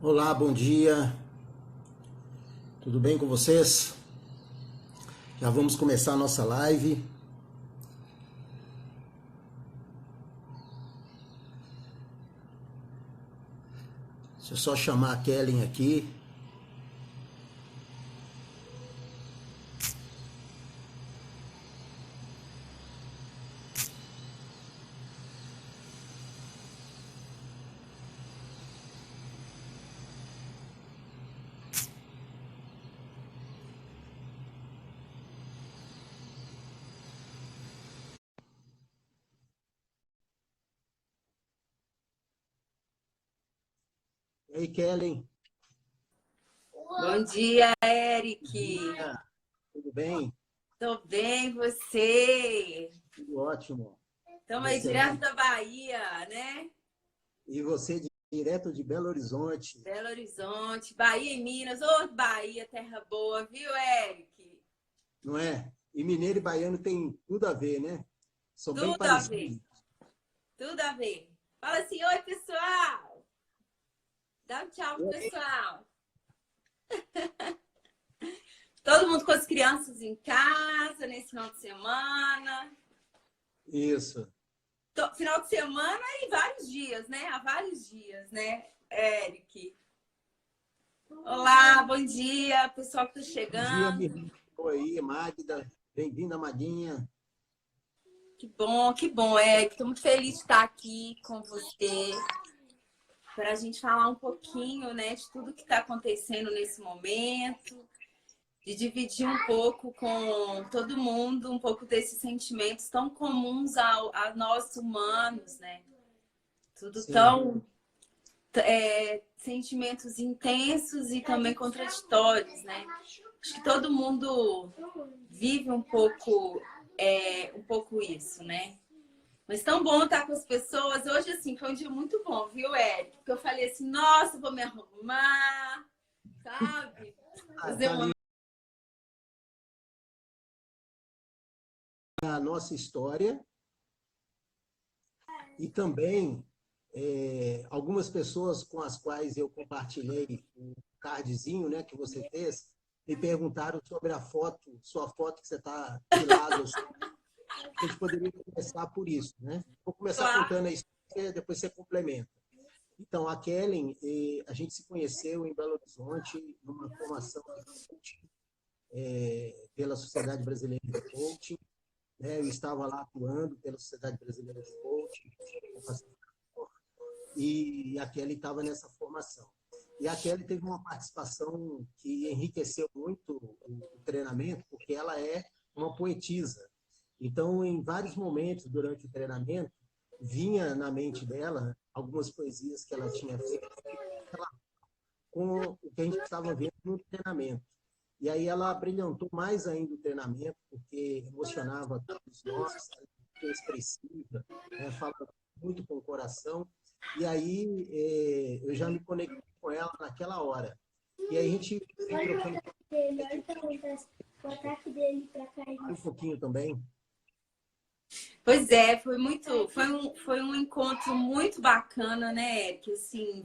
Olá, bom dia. Tudo bem com vocês? Já vamos começar a nossa live. Deixa eu só chamar a Kellen aqui. E aí, Kellen? Bom dia, Bom Eric. dia. Tudo bem? Tô bem, você? Tudo ótimo. Estamos aí direto Excelente. da Bahia, né? E você direto de Belo Horizonte? Belo Horizonte, Bahia e Minas. Ô, Bahia, terra boa, viu, Eric? Não é? E mineiro e baiano tem tudo a ver, né? São bem Tudo a ver, parecidos. tudo a ver. Fala assim, oi, pessoal. Dá um tchau pro pessoal. Todo mundo com as crianças em casa nesse final de semana. Isso. Final de semana e vários dias, né? Há vários dias, né, Eric? Olá, bom dia, pessoal que está Bom dia, chegando. minha irmã. Oi, Magda. Bem-vinda, Madinha. Que bom, Eric. Estou muito feliz de estar aqui com você para a gente falar um pouquinho, né, de tudo que está acontecendo nesse momento, de dividir um pouco com todo mundo, um pouco desses sentimentos tão comuns a nós humanos, né? Tudo Sim. tão sentimentos intensos e também contraditórios, né? Acho que todo mundo vive um pouco isso, né? Mas tão bom estar com as pessoas. Hoje, assim, foi um dia muito bom, viu, Eric? Porque eu falei assim, nossa, vou me arrumar, sabe? Fazer Tá ali uma... a nossa história e também algumas pessoas com as quais eu compartilhei o cardzinho, né, que você fez, me perguntaram sobre a foto, sua foto que você está de lado, assim. A gente poderia começar por isso, né? Vou começar Claro. contando a história, depois você complementa. Então, a Kellen, a gente se conheceu em Belo Horizonte, numa formação de coaching, pela Sociedade Brasileira de Coaching, né? Eu estava lá atuando pela Sociedade Brasileira de Coaching, e a Kelly estava nessa formação. E a Kelly teve uma participação que enriqueceu muito o treinamento, porque ela é uma poetisa. Então, em vários momentos durante o treinamento, vinha na mente dela algumas poesias que ela tinha feito com o que a gente estava vendo no treinamento. E aí ela brilhantou mais ainda o treinamento, porque emocionava todos nós, muito expressiva, né? Fala muito com o coração. E aí eu já me conectei com ela naquela hora. E aí a gente vem trocando O ataque dele pra cá. um pouquinho também. Pois é, foi um encontro muito bacana, né, Eric? Assim,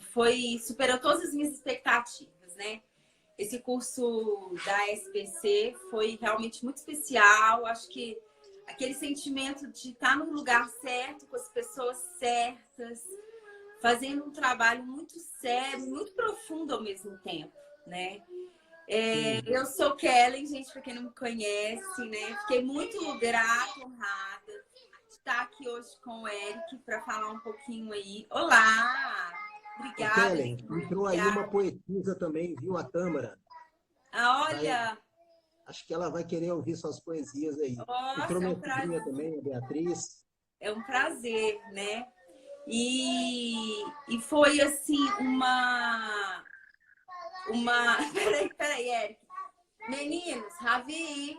superou todas as minhas expectativas, né? Esse curso da SPC foi realmente muito especial. Acho que aquele sentimento de estar no lugar certo, com as pessoas certas, fazendo um trabalho muito sério, muito profundo ao mesmo tempo, né? Eu sou Kellen, gente, para quem não me conhece, né? Fiquei muito grata, honrada de estar aqui hoje com o Eric para falar um pouquinho aí. Olá! Ô, Obrigada, Kellen, entrou aí uma obrigada. poetisa também, viu? A Tâmara. Ah, Vai, olha, acho que ela vai querer ouvir suas poesias aí. Entrou nossa, minha sobrinha também, a Beatriz. é um prazer, né? E foi assim uma... Peraí, Eric. Meninos, Ravi,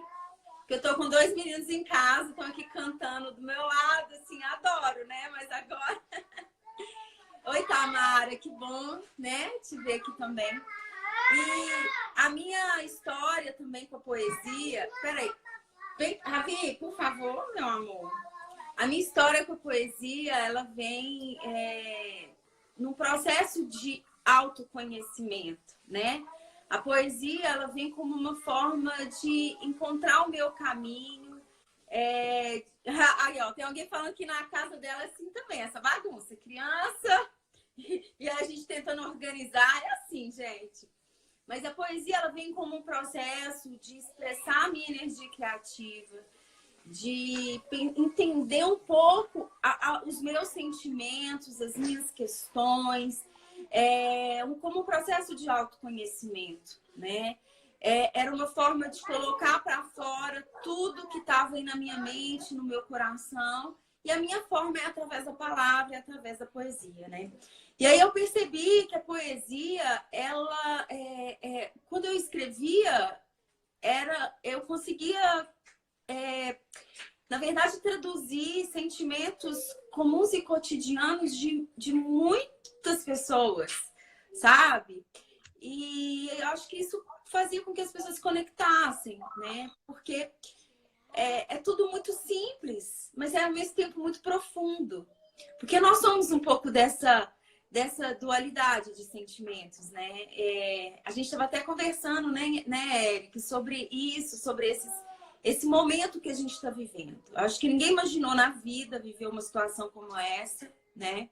que eu tô com dois meninos em casa, estão aqui cantando do meu lado, assim, adoro, né? Mas agora... Oi, Tamara, que bom, né? Te ver aqui também. E a minha história também com a poesia... Peraí. Vem, Ravi, por favor, meu amor. A minha história com a poesia, ela vem num processo de autoconhecimento, né? A poesia, ela vem como uma forma de encontrar o meu caminho. Aí, ó, tem alguém falando que na casa dela é assim também, essa bagunça. Criança e a gente tentando organizar, é assim, gente. Mas a poesia, ela vem como um processo de expressar a minha energia criativa, de entender um pouco os meus sentimentos, as minhas questões, como um processo de autoconhecimento, né? Era uma forma de colocar para fora tudo que estava aí na minha mente, no meu coração, e a minha forma é através da palavra, é através da poesia, né? E aí eu percebi que a poesia, ela, quando eu escrevia, eu conseguia na verdade, traduzir sentimentos comuns e cotidianos de muitas pessoas, sabe? E eu acho que isso fazia com que as pessoas se conectassem, né? Porque é tudo muito simples, mas é ao mesmo tempo muito profundo. Porque nós somos um pouco dessa dualidade de sentimentos, né? A gente estava até conversando, né, Eric, sobre isso, sobre esse momento que a gente está vivendo. Acho que ninguém imaginou na vida viver uma situação como essa, né?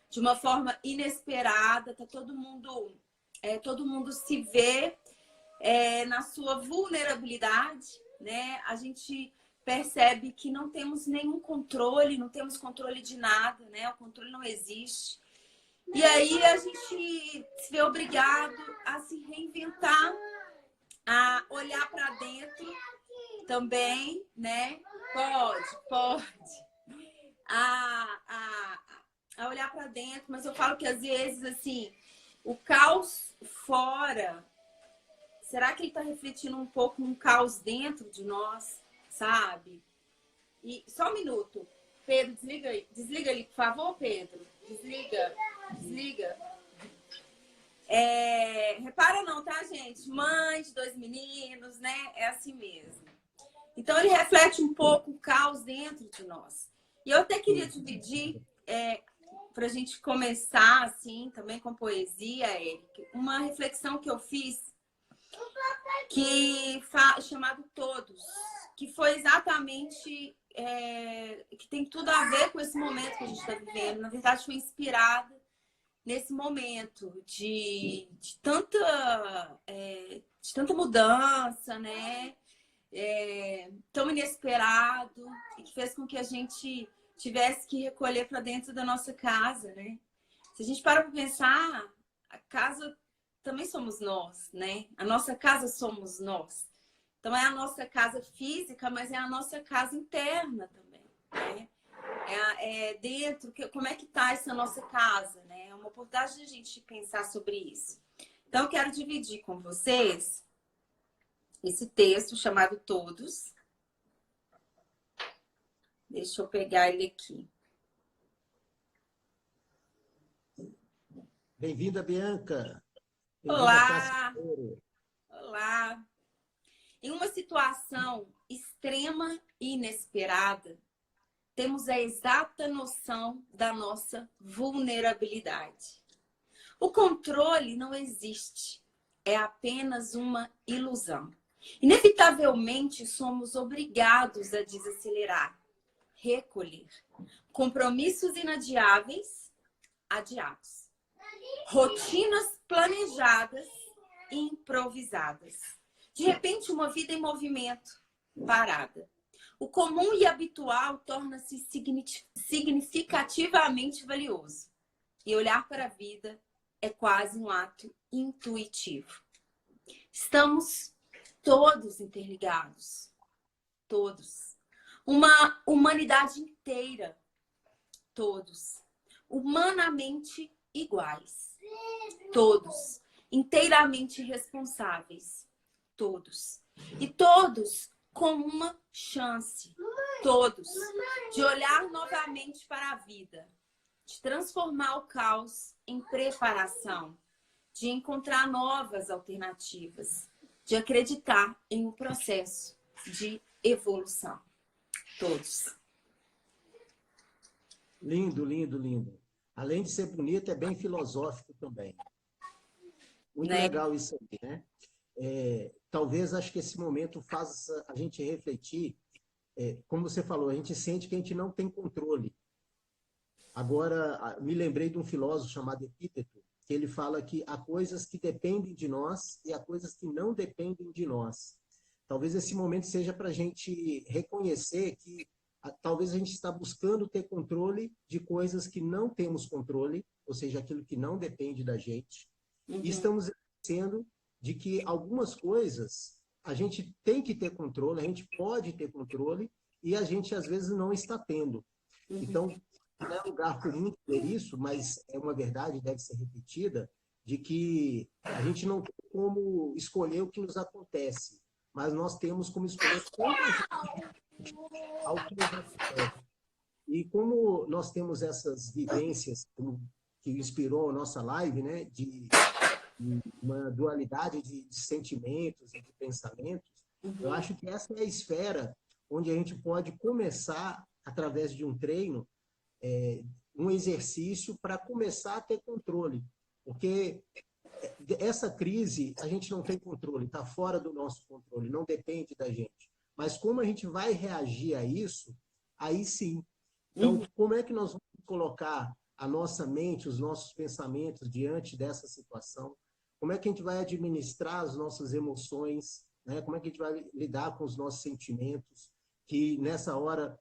De uma forma inesperada, tá todo mundo se vê na sua vulnerabilidade, né? A gente percebe que não temos nenhum controle, não temos controle de nada, né? O controle não existe. E aí a gente se vê obrigado a se reinventar, a olhar para dentro também, né? Pode. A olhar para dentro, mas eu falo que às vezes, assim, o caos fora, será que ele está refletindo um pouco um caos dentro de nós, sabe? E só um minuto. Pedro, desliga ali, por favor, Pedro. Desliga. Repara não, tá, gente? Mãe de 2 meninos, né? É assim mesmo. Então, ele reflete um pouco o caos dentro de nós. E eu até queria dividir, para a gente começar, assim, também com poesia, Eric, uma reflexão que eu fiz, chamado Todos, que foi exatamente, que tem tudo a ver com esse momento que a gente está vivendo. Na verdade, foi inspirada nesse momento de tanta mudança, né? Tão inesperado, e que fez com que a gente tivesse que recolher para dentro da nossa casa, né? Se a gente para pensar, a casa também somos nós, né? A nossa casa somos nós. Então é a nossa casa física, mas é a nossa casa interna também, né? Dentro, como é que tá essa nossa casa, né? É uma oportunidade de a gente pensar sobre isso. Então eu quero dividir com vocês esse texto chamado Todos. Deixa eu pegar ele aqui. Bem-vinda, Bianca. Olá! Olá! Em uma situação extrema e inesperada, temos a exata noção da nossa vulnerabilidade. O controle não existe, é apenas uma ilusão. Inevitavelmente, somos obrigados a desacelerar, recolher. Compromissos inadiáveis, adiados. Rotinas planejadas e improvisadas. De repente, uma vida em movimento, parada. O comum e habitual torna-se significativamente valioso. E olhar para a vida é quase um ato intuitivo. Estamos todos interligados. Todos. Uma humanidade inteira. Todos. Humanamente iguais. Todos. Inteiramente responsáveis. Todos. E todos com uma chance, todos, de olhar novamente para a vida, de transformar o caos em preparação, de encontrar novas alternativas, de acreditar em um processo de evolução. Todos. Lindo, lindo, lindo. Além de ser bonito, é bem filosófico também. Muito né? legal isso aí, né? Talvez, acho que esse momento faz a gente refletir, como você falou, a gente sente que a gente não tem controle. Agora, me lembrei de um filósofo chamado Epíteto, que ele fala que há coisas que dependem de nós e há coisas que não dependem de nós. Talvez esse momento seja para a gente reconhecer que talvez a gente está buscando ter controle de coisas que não temos controle, ou seja, aquilo que não depende da gente. E estamos esquecendo de que algumas coisas a gente tem que ter controle, a gente pode ter controle e a gente às vezes não está tendo. Então, não é lugar comum dizer isso, mas é uma verdade, deve ser repetida, de que a gente não tem como escolher o que nos acontece, mas nós temos como escolher como a gente ao que nos acontece. E como nós temos essas vivências que inspirou a nossa live, né, de uma dualidade de sentimentos e de pensamentos, eu acho que essa é a esfera onde a gente pode começar, através de um treino, um exercício para começar a ter controle. Porque essa crise, a gente não tem controle, está fora do nosso controle, não depende da gente. Mas como a gente vai reagir a isso, aí sim. Então, como é que nós vamos colocar a nossa mente, os nossos pensamentos diante dessa situação? Como é que a gente vai administrar as nossas emoções? Né? Como é que a gente vai lidar com os nossos sentimentos? Que nessa hora,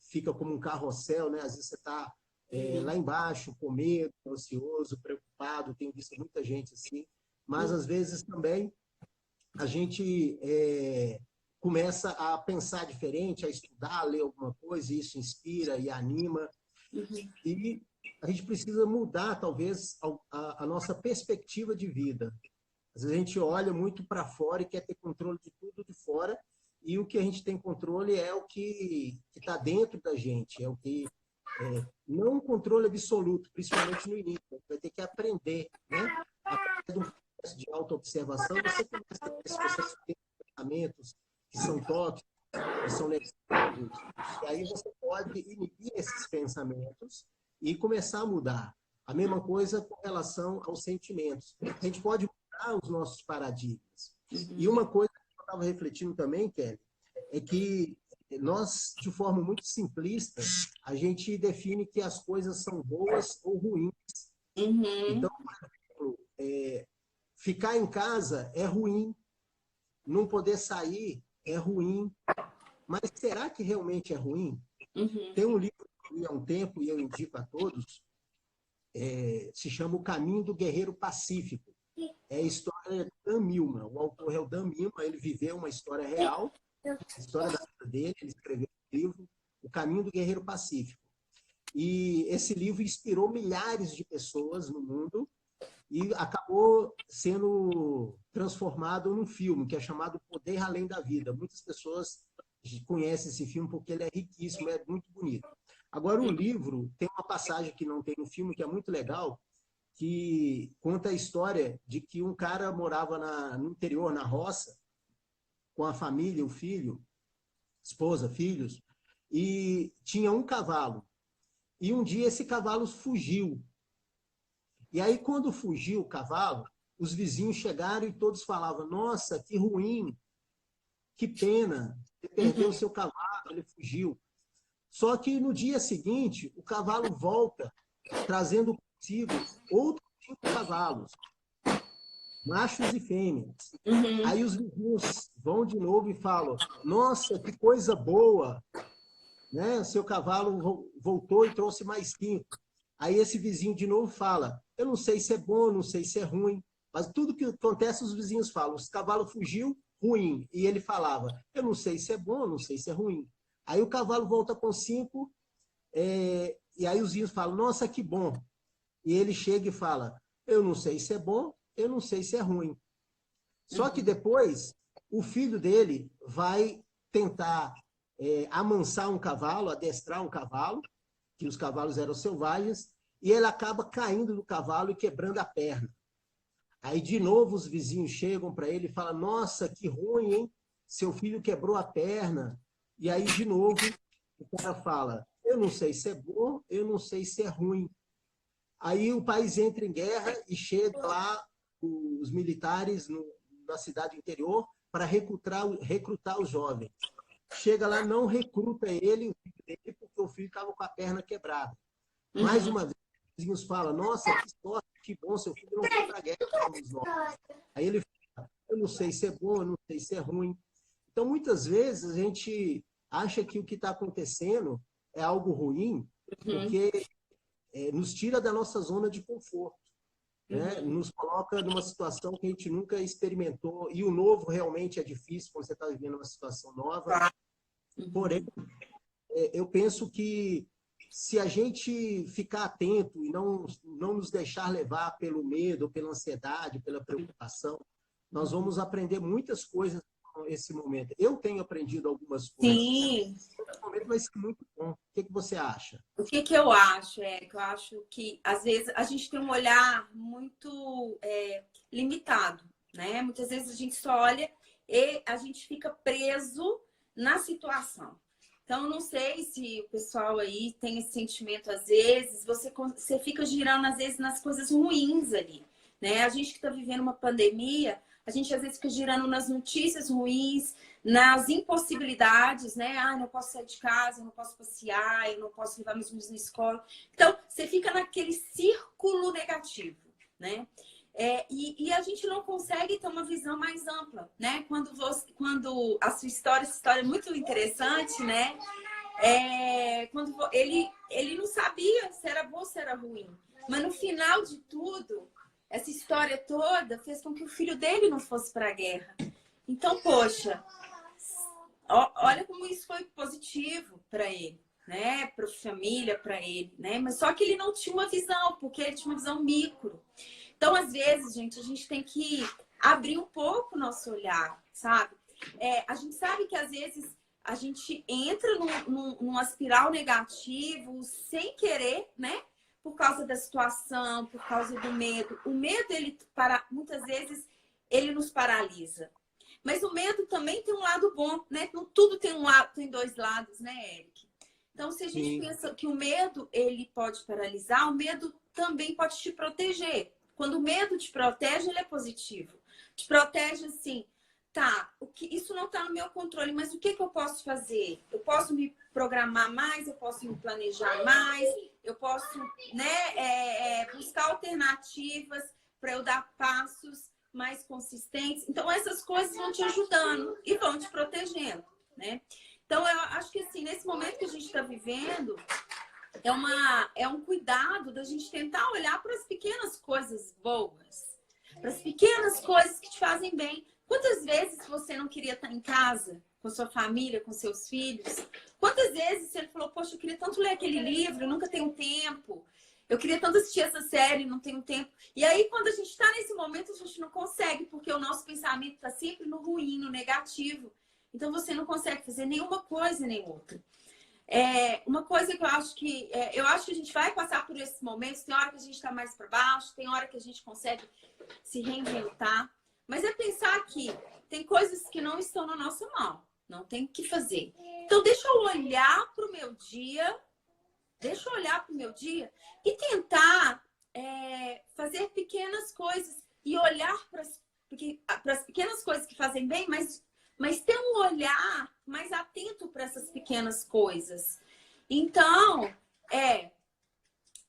fica como um carrossel, né? Às vezes você está lá embaixo, com medo, ansioso, preocupado, tenho visto muita gente assim, mas às vezes também a gente começa a pensar diferente, a estudar, a ler alguma coisa, e isso inspira e anima, e a gente precisa mudar, talvez, a nossa perspectiva de vida. Às vezes a gente olha muito para fora e quer ter controle de tudo de fora, e o que a gente tem controle é o que está dentro da gente, é o que não um controle absoluto, principalmente no início. Você vai ter que aprender, né? Através de um processo de autoobservação, você começa a ter se você tem pensamentos que são tóxicos, que são negativos, e aí você pode inibir esses pensamentos e começar a mudar. A mesma coisa com relação aos sentimentos. A gente pode mudar os nossos paradigmas. E uma coisa que eu estava refletindo também, Kelly, é que nós, de forma muito simplista, a gente define que as coisas são boas ou ruins. Então, por exemplo, ficar em casa é ruim, não poder sair é ruim, mas será que realmente é ruim? Tem um livro que eu li há um tempo e eu indico a todos, se chama O Caminho do Guerreiro Pacífico. É a história de Dan Millman. O autor é o Dan Millman, ele viveu uma história real, a história da vida dele, ele escreveu um livro, O Caminho do Guerreiro Pacífico. E esse livro inspirou milhares de pessoas no mundo e acabou sendo transformado num filme que é chamado Poder Além da Vida. Muitas pessoas conhecem esse filme porque ele é riquíssimo, é muito bonito. Agora, o livro tem uma passagem que não tem no filme, que é muito legal, que conta a história de que um cara morava no interior, na roça, com a família, o filho, esposa, filhos, e tinha um cavalo. E um dia esse cavalo fugiu. E aí, quando fugiu o cavalo, os vizinhos chegaram e todos falavam: nossa, que ruim, que pena, você perdeu o seu cavalo, ele fugiu. Só que no dia seguinte, o cavalo volta, trazendo consigo outros 5 cavalos, machos e fêmeas. Aí os vizinhos vão de novo e falam: nossa, que coisa boa, né? Seu cavalo voltou e trouxe mais 5. Aí esse vizinho de novo fala: eu não sei se é bom, não sei se é ruim, mas tudo que acontece os vizinhos falam: o cavalo fugiu, ruim. E ele falava: eu não sei se é bom, não sei se é ruim. Aí o cavalo volta com 5, e aí os vizinhos falam: nossa, que bom. E ele chega e fala: eu não sei se é bom, eu não sei se é ruim. Só que depois, o filho dele vai tentar amansar um cavalo, adestrar um cavalo, que os cavalos eram selvagens, e ele acaba caindo do cavalo e quebrando a perna. Aí, de novo, os vizinhos chegam para ele e falam: nossa, que ruim, hein? Seu filho quebrou a perna. E aí, de novo, o cara fala: eu não sei se é bom, eu não sei se é ruim. Aí o país entra em guerra e chega lá os militares na cidade interior para recrutar os jovens. Chega lá, não recruta ele, o filho dele, porque o filho estava com a perna quebrada. Mais uma vez, os vizinhos falam, nossa, que sorte, que bom, seu filho não foi para a guerra, vamos nós. Aí ele fala, eu não sei se é bom, eu não sei se é ruim. Então, muitas vezes, a gente acha que o que está acontecendo é algo ruim, porque nos tira da nossa zona de conforto. Né? Nos coloca numa situação que a gente nunca experimentou, e o novo realmente é difícil quando você está vivendo uma situação nova. Porém, eu penso que se a gente ficar atento e não nos deixar levar pelo medo, pela ansiedade, pela preocupação, nós vamos aprender muitas coisas nesse momento. Eu tenho aprendido algumas coisas. Sim. Esse momento vai ser muito bom. O que você acha? O que eu acho, Érica? Eu acho que, às vezes, a gente tem um olhar muito limitado, né? Muitas vezes a gente só olha e a gente fica preso na situação. Então, eu não sei se o pessoal aí tem esse sentimento, às vezes, você fica girando, às vezes, nas coisas ruins ali, né? A gente que está vivendo uma pandemia, a gente, às vezes, fica girando nas notícias ruins, nas impossibilidades, né? Ah, não posso sair de casa, eu não posso passear, eu não posso levar meus filhos na escola. Então, você fica naquele círculo negativo, né? E a gente não consegue ter uma visão mais ampla, né? Quando a sua história, essa história é muito interessante, né? Quando ele não sabia se era bom ou se era ruim. Mas no final de tudo, essa história toda fez com que o filho dele não fosse para a guerra. Então, poxa, olha como isso foi positivo para ele, né? Para a família, para ele, né? Mas só que ele não tinha uma visão, porque ele tinha uma visão micro. Então, às vezes, gente, a gente tem que abrir um pouco o nosso olhar, sabe? A gente sabe que, às vezes, a gente entra numa espiral negativo sem querer, né? Por causa da situação, por causa do medo. O medo, muitas vezes, ele nos paralisa. Mas o medo também tem um lado bom, né? Tudo tem dois lados, né, Eric? Então, se a gente pensa que o medo, ele pode paralisar, o medo também pode te proteger. Quando o medo te protege, ele é positivo. Te protege assim, tá, isso não está no meu controle, mas o que eu posso fazer? Eu posso me programar mais, eu posso me planejar mais, eu posso, né, buscar alternativas para eu dar passos mais consistentes. Então, essas coisas vão te ajudando e vão te protegendo, né? Então, eu acho que assim, nesse momento que a gente está vivendo, é um cuidado da gente tentar olhar para as pequenas coisas boas, para as pequenas coisas que te fazem bem. Quantas vezes você não queria estar em casa com sua família, com seus filhos? Quantas vezes você falou, poxa, eu queria tanto ler aquele livro, eu nunca tenho tempo. Eu queria tanto assistir essa série, não tenho tempo. E aí, quando a gente está nesse momento, a gente não consegue, porque o nosso pensamento está sempre no ruim, no negativo. Então, você não consegue fazer nenhuma coisa nem outra. Uma coisa que eu acho que a gente vai passar por esses momentos. Tem hora que a gente está mais para baixo, tem hora que a gente consegue se reinventar. Mas é pensar que tem coisas que não estão na nossa mão, não tem o que fazer. Então, deixa eu olhar para o meu dia, e tentar fazer pequenas coisas e olhar para as pequenas coisas que fazem bem, mas ter um olhar mais atento para essas pequenas coisas. Então,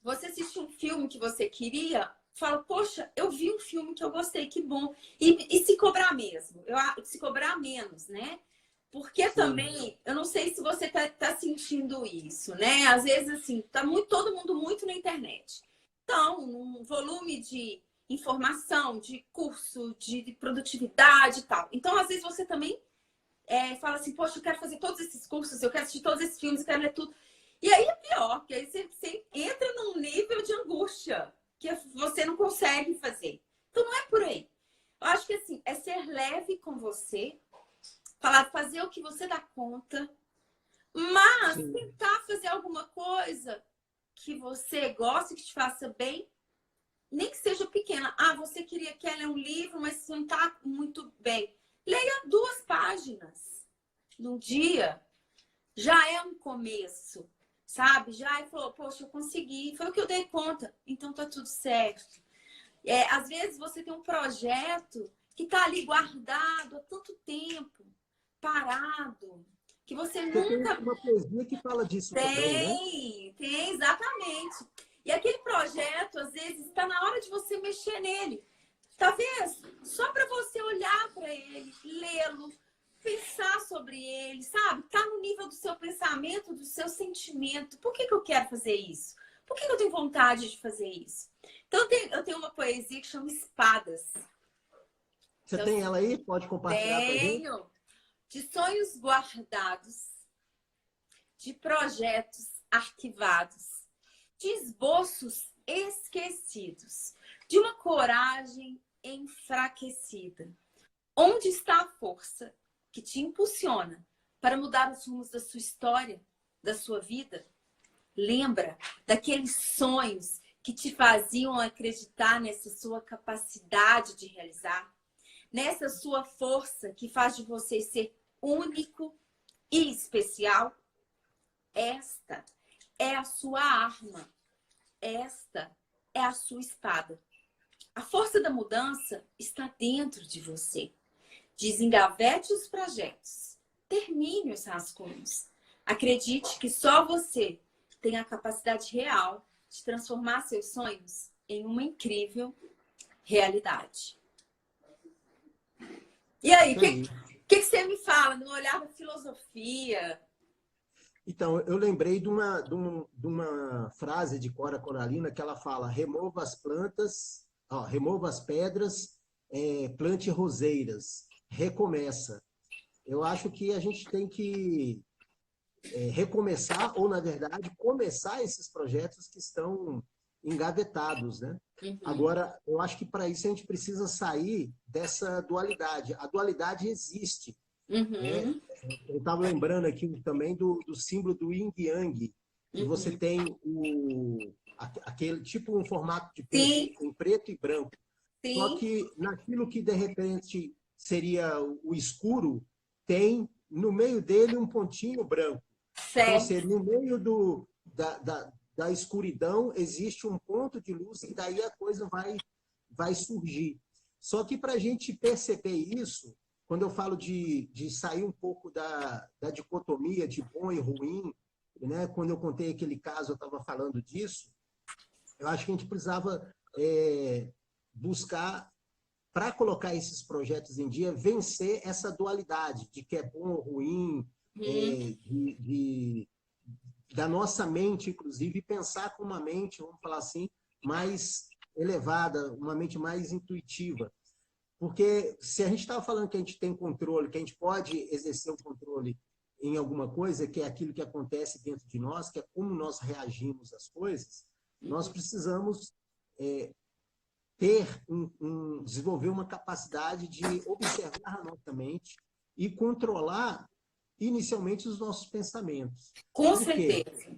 você assiste um filme que você queria, fala, poxa, eu vi um filme que eu gostei, que bom. E se cobrar mesmo, se cobrar menos, né? Porque também, eu não sei se você tá sentindo isso, né? Às vezes, assim, todo mundo muito na internet. Então, um volume de informação, de curso, de produtividade e tal. Então, às vezes, você também fala assim, poxa, eu quero fazer todos esses cursos, eu quero assistir todos esses filmes, eu quero ler tudo. E aí é pior, porque aí você entra num nível de angústia que você não consegue fazer. Então não é por aí. Eu acho que assim, é ser leve com você, fazer o que você dá conta, mas tentar fazer alguma coisa que você goste, que te faça bem, nem que seja pequena. Ah, você quer ler um livro, mas você não está muito bem. Leia 2 páginas num dia. Já é um começo, sabe? Já falou, poxa, eu consegui. Foi o que eu dei conta. Então tá tudo certo. Às vezes você tem um projeto que está ali guardado há tanto tempo, parado, que você Você tem nunca uma poesia que fala disso também, né? tem, exatamente. E aquele projeto, às vezes, está na hora de você mexer nele. Talvez só para você olhar para ele, lê-lo, pensar sobre ele, sabe? Tá no nível do seu pensamento, do seu sentimento. Por que eu quero fazer isso? Por que eu tenho vontade de fazer isso? Então, eu tenho uma poesia que chama Espadas. Você tem ela aí? Pode compartilhar com a gente? Tenho. De sonhos guardados, de projetos arquivados, de esboços esquecidos, de uma coragem enfraquecida. Onde está a força que te impulsiona para mudar os rumos da sua história, da sua vida? Lembra daqueles sonhos que te faziam acreditar nessa sua capacidade de realizar? Nessa sua força que faz de você ser único e especial? Esta é a sua arma. Esta é a sua espada. A força da mudança está dentro de você. Desengavete os projetos. Termine os rascunhos. Acredite que só você tem a capacidade real de transformar seus sonhos em uma incrível realidade. E aí, o que você me fala no olhar da filosofia? Então, eu lembrei de uma frase de Cora Coralina que ela fala: remova as plantas, remova as pedras, plante roseiras, recomeça. Eu acho que a gente tem que recomeçar, ou, na verdade, começar esses projetos que estão engavetados, né? Uhum. Agora, eu acho que para isso a gente precisa sair dessa dualidade. A dualidade existe. Uhum. Eu estava lembrando aqui também do símbolo do Yin Yang, que você tem aquele tipo um formato de peixe em preto e branco. Sim. Só que naquilo que de repente seria o escuro, tem no meio dele um pontinho branco. Certo. Então, seja, no meio da escuridão existe um ponto de luz e daí a coisa vai surgir. Só que para a gente perceber isso, quando eu falo de sair um pouco da dicotomia de bom e ruim, né? Quando eu contei aquele caso, eu estava falando disso, eu acho que a gente precisava buscar, para colocar esses projetos em dia, vencer essa dualidade de que é bom ou ruim, da nossa mente, inclusive, e pensar com uma mente, vamos falar assim, mais elevada, uma mente mais intuitiva. Porque se a gente estava falando que a gente tem controle, que a gente pode exercer o controle em alguma coisa, que é aquilo que acontece dentro de nós, que é como nós reagimos às coisas, nós precisamos desenvolver uma capacidade de observar a nossa mente e controlar inicialmente os nossos pensamentos. Com certeza.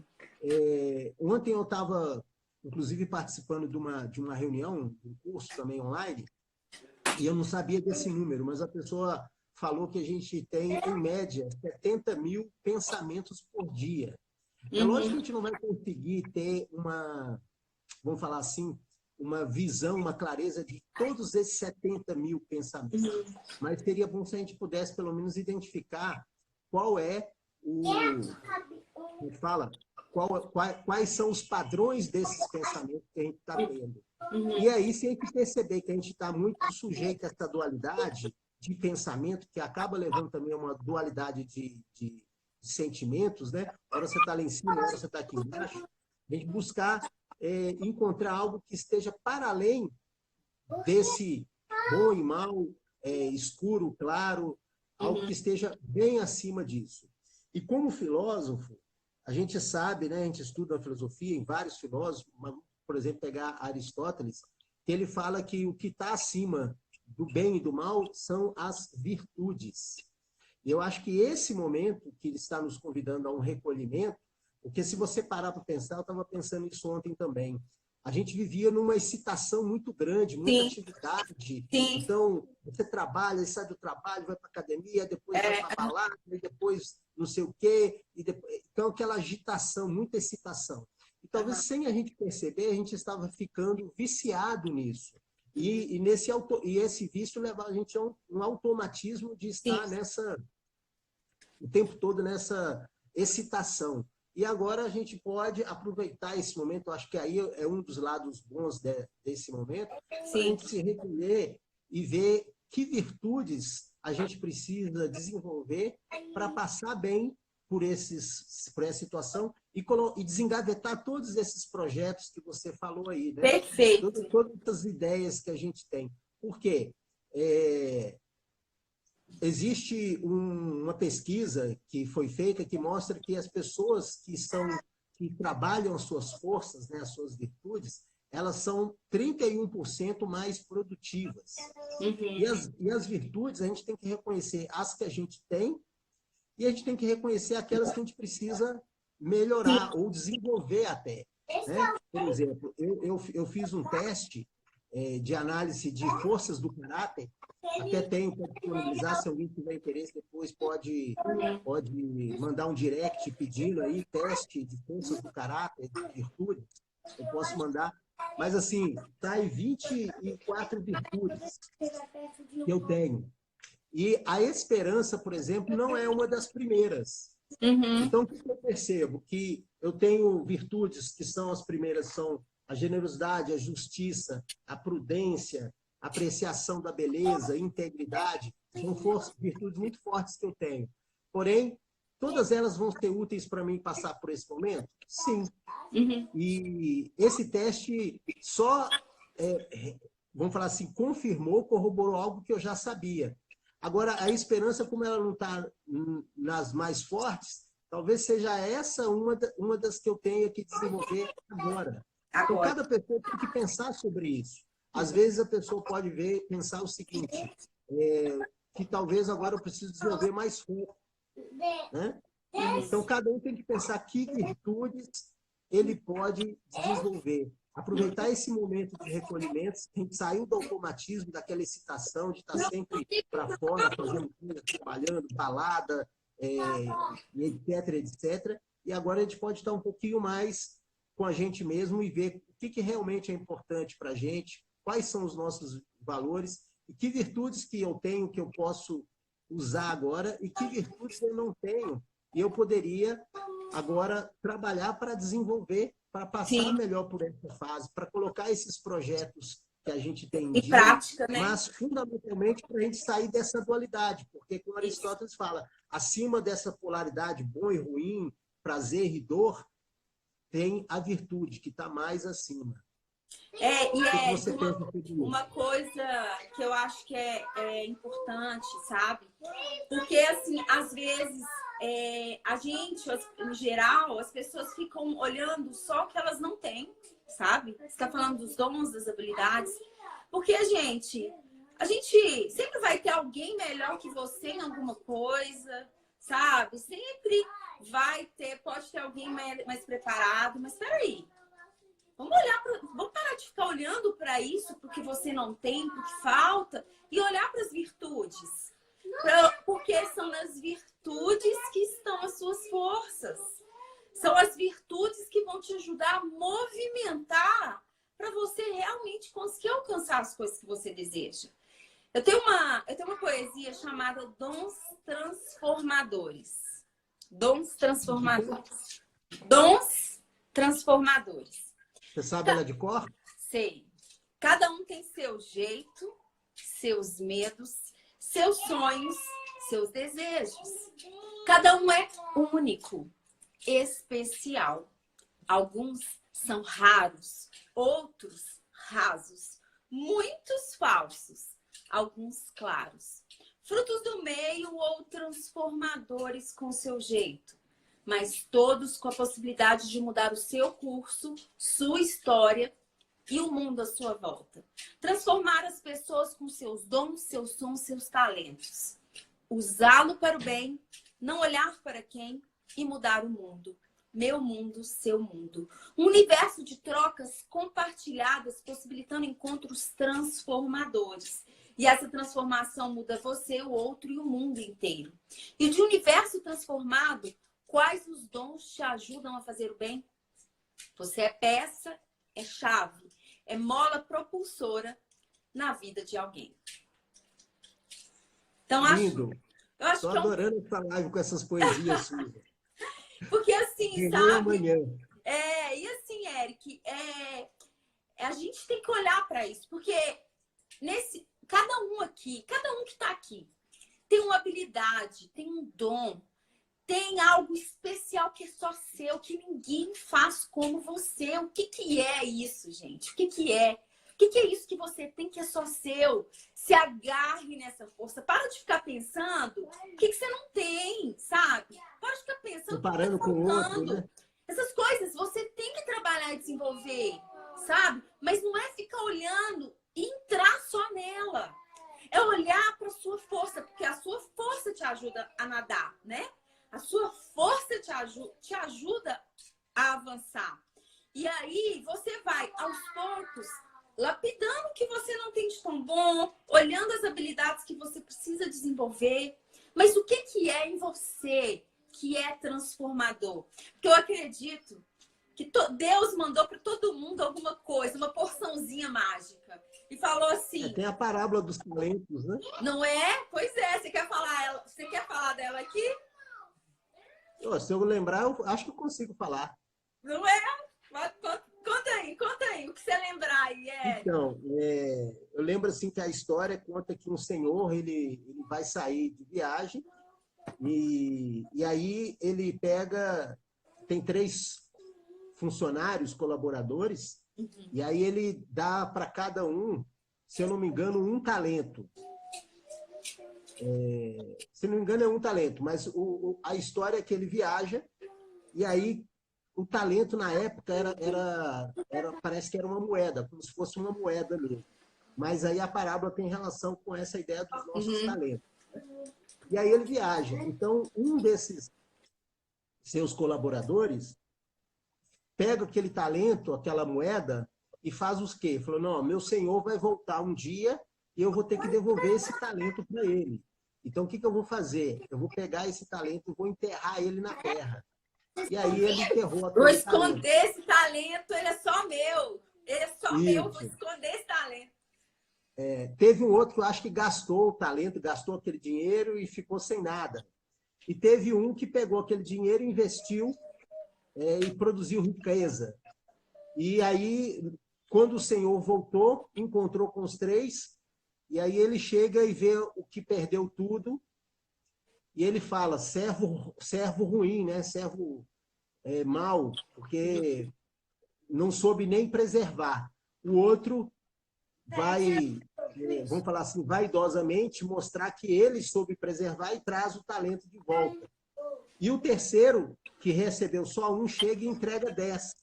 Ontem eu estava, inclusive, participando de uma reunião, de um curso também online, e eu não sabia desse número, mas a pessoa falou que a gente tem, em média, 70 mil pensamentos por dia. É lógico que a gente não vai conseguir ter vamos falar assim, uma visão, uma clareza de todos esses 70 mil pensamentos. Mas seria bom se a gente pudesse, pelo menos, identificar qual é quais são os padrões desses pensamentos que a gente está tendo. E aí, se a gente perceber que a gente está muito sujeito a essa dualidade de pensamento, que acaba levando também a uma dualidade de sentimentos, né? Hora você está lá em cima, hora você está aqui embaixo, a gente buscar encontrar algo que esteja para além desse bom e mal, escuro, claro, algo que esteja bem acima disso. E como filósofo, a gente sabe, né, a gente estuda a filosofia em vários filósofos, por exemplo, pegar Aristóteles, que ele fala que o que está acima do bem e do mal são as virtudes. E eu acho que esse momento que ele está nos convidando a um recolhimento, porque se você parar para pensar, eu estava pensando isso ontem também, a gente vivia numa excitação muito grande, muita atividade. Sim. Então, você trabalha, sai do trabalho, vai para a academia, depois vai para a balada, e depois não sei o quê. Então, aquela agitação, muita excitação. E talvez sem a gente perceber, a gente estava ficando viciado nisso. E esse vício leva a gente a um automatismo de estar o tempo todo nessa excitação. E agora a gente pode aproveitar esse momento, eu acho que aí é um dos lados bons desse momento, a gente se recolher e ver que virtudes a gente precisa desenvolver para passar bem por essa situação e desengavetar todos esses projetos que você falou aí, né? Perfeito. Todas essas ideias que a gente tem. Por quê? Existe uma pesquisa que foi feita que mostra que as pessoas que trabalham as suas forças, né, as suas virtudes, elas são 31% mais produtivas. E as virtudes, a gente tem que reconhecer as que a gente tem e a gente tem que reconhecer aquelas que a gente precisa melhorar ou desenvolver até. Né? Por exemplo, eu fiz um teste de análise de forças do caráter, até tenho para disponibilizar, se alguém tiver interesse, depois pode mandar um direct pedindo aí teste de forças do caráter, de virtude, eu posso mandar. Mas assim, tá aí 24 virtudes que eu tenho. E a esperança, por exemplo, não é uma das primeiras. Então, o que eu percebo? Que eu tenho virtudes que são as primeiras, são a generosidade, a justiça, a prudência, a apreciação da beleza, a integridade. São virtudes muito fortes que eu tenho. Porém, todas elas vão ser úteis para mim passar por esse momento? Sim. E esse teste só, vamos falar assim, confirmou, corroborou algo que eu já sabia. Agora, a esperança, como ela não está nas mais fortes, talvez seja essa uma das que eu tenho que desenvolver agora. Então, cada pessoa tem que pensar sobre isso. Às vezes, a pessoa pode pensar o seguinte, que talvez agora eu preciso desenvolver mais foco. Né? Então, cada um tem que pensar que virtudes ele pode desenvolver. Aproveitar esse momento de recolhimento, a gente saiu do automatismo, daquela excitação de estar sempre para fora, fazendo coisa, trabalhando, balada, etc, etc. E agora a gente pode estar um pouquinho mais com a gente mesmo e ver o que realmente é importante para a gente, quais são os nossos valores e que virtudes que eu tenho que eu posso usar agora e que virtudes eu não tenho e eu poderia agora trabalhar para desenvolver, para passar melhor por essa fase, para colocar esses projetos que a gente tem em prática, né? Mas fundamentalmente para a gente sair dessa dualidade, porque como Aristóteles fala, acima dessa polaridade bom e ruim, prazer e dor, tem a virtude que está mais acima. Uma coisa que eu acho que é importante, sabe? Porque, assim, às vezes, a gente, no geral, as pessoas ficam olhando só o que elas não têm, sabe? Você está falando dos dons, das habilidades. Porque a gente sempre vai ter alguém melhor que você em alguma coisa, sabe? Sempre pode ter alguém mais preparado, mas peraí. Vamos parar de ficar olhando para isso, porque você não tem, porque falta, e olhar para as virtudes. Porque são nas virtudes que estão as suas forças. São as virtudes que vão te ajudar a movimentar para você realmente conseguir alcançar as coisas que você deseja. Eu tenho uma poesia chamada Dons Transformadores. Dons Transformadores. Dons Transformadores. Você sabe ela de cor? Sei. Cada um tem seu jeito, seus medos, seus sonhos, seus desejos. Cada um é único, especial. Alguns são raros, outros rasos, muitos falsos, alguns claros. Frutos do meio ou transformadores com seu jeito. Mas todos com a possibilidade de mudar o seu curso, sua história e o mundo à sua volta. Transformar as pessoas com seus dons, seus sons, seus talentos. Usá-lo para o bem, não olhar para quem e mudar o mundo. Meu mundo, seu mundo. Um universo de trocas compartilhadas, possibilitando encontros transformadores. E essa transformação muda você, o outro e o mundo inteiro. E de universo transformado, quais os dons te ajudam a fazer o bem? Você é peça, é chave, é mola propulsora na vida de alguém. Então, Lindo. eu acho Estou que adorando essa live com essas poesias suas. porque assim, Ganhei sabe? amanhã. E assim, Eric, a gente tem que olhar para isso, porque cada um aqui, cada um que está aqui, tem uma habilidade, tem um dom, tem algo especial que é só seu, que ninguém faz como você. O que que é isso, gente? O que que é? O que que é isso que você tem que é só seu? Se agarre nessa força. Para de ficar pensando o que que você não tem, sabe? Para de ficar pensando o que Comparando está com o outro, faltando. né? Essas coisas você tem que trabalhar e desenvolver, sabe? Mas não é ficar olhando e entrar só nela. É olhar para a sua força, porque a sua força te ajuda a nadar, né? A sua força te ajuda a avançar. E aí você vai, aos poucos, lapidando o que você não tem de tão bom, olhando as habilidades que você precisa desenvolver. Mas o que que é em você que é transformador? Porque eu acredito que Deus mandou para todo mundo alguma coisa, uma porçãozinha mágica. E falou assim... Tem a parábola dos talentos, né? Não é? Pois é. Você quer falar dela aqui? Se eu lembrar, eu acho que eu consigo falar. Não é? Conta aí. O que você lembrar aí, Então, eu lembro assim que a história conta que um senhor, ele vai sair de viagem e aí ele tem 3 funcionários, colaboradores, e aí ele dá para cada um, se eu não me engano, um talento. Se não me engano, é um talento, mas a história é que ele viaja, e aí o talento na época parece que era uma moeda, como se fosse uma moeda mesmo. Mas aí a parábola tem relação com essa ideia dos nossos talentos. E aí ele viaja. Então, um desses seus colaboradores pega aquele talento, aquela moeda, e faz os quê? Falou, não, meu senhor vai voltar um dia e eu vou ter que devolver esse talento para ele. Então, o que eu vou fazer? Eu vou pegar esse talento e vou enterrar ele na terra. E aí ele enterrou aquele talento. Vou esconder esse talento, ele é só meu. Ele é só meu, vou esconder esse talento. Teve um outro que eu acho que gastou o talento, gastou aquele dinheiro e ficou sem nada. E teve um que pegou aquele dinheiro, investiu e produziu riqueza. E aí, quando o Senhor voltou, encontrou com os 3, e aí ele chega e vê o que perdeu tudo, e ele fala, servo ruim, né? Servo mau, porque não soube nem preservar. O outro vai, vamos falar assim, vaidosamente mostrar que ele soube preservar e traz o talento de volta. E o terceiro, que recebeu só um, chega e entrega 10.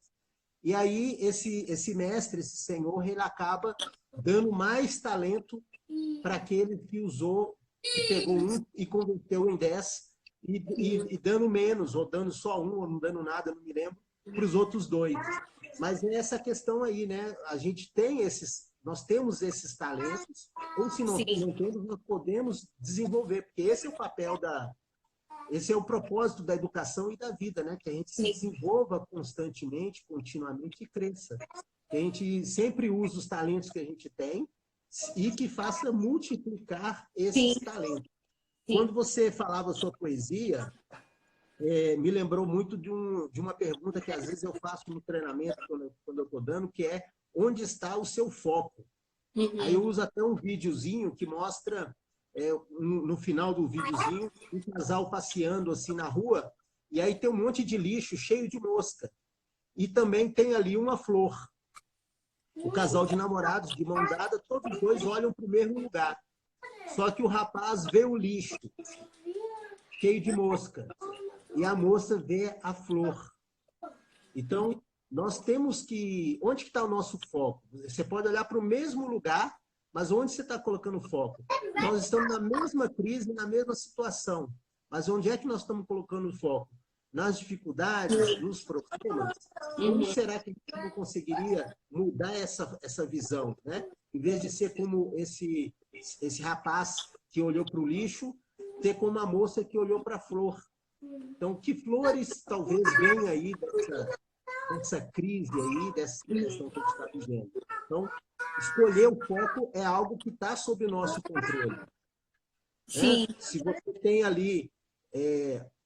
E aí esse mestre, esse senhor, ele acaba dando mais talento para aquele que usou, que pegou um e converteu em 10, e dando menos, ou dando só um, ou não dando nada, não me lembro, para os outros 2. Mas é essa questão aí, né? Nós temos esses talentos, ou se não temos, nós podemos desenvolver, porque esse é o papel esse é o propósito da educação e da vida, né? Que a gente se desenvolva constantemente, continuamente e cresça. Que a gente sempre use os talentos que a gente tem e que faça multiplicar esses talentos. Quando você falava sua poesia, me lembrou muito de uma pergunta que às vezes eu faço no treinamento, quando eu estou dando, que é: onde está o seu foco? Aí eu uso até um videozinho que mostra, no final do videozinho, um casal passeando assim na rua, e aí tem um monte de lixo cheio de mosca. E também tem ali uma flor. O casal de namorados, de mão dada, todos os 2 olham para o mesmo lugar. Só que o rapaz vê o lixo cheio de mosca e a moça vê a flor. Então, nós temos que... Onde que está o nosso foco? Você pode olhar para o mesmo lugar, mas onde você está colocando foco? Nós estamos na mesma crise, na mesma situação. Mas onde é que nós estamos colocando foco? Nas dificuldades, nos problemas? Como será que a gente não conseguiria mudar essa visão, né? Em vez de ser como esse rapaz que olhou para o lixo, ter como a moça que olhou para a flor. Então, que flores talvez venham aí dessa crise aí, dessa questão que a gente está vivendo? Então, escolher o foco é algo que está sob o nosso controle. Sim. Se você tem ali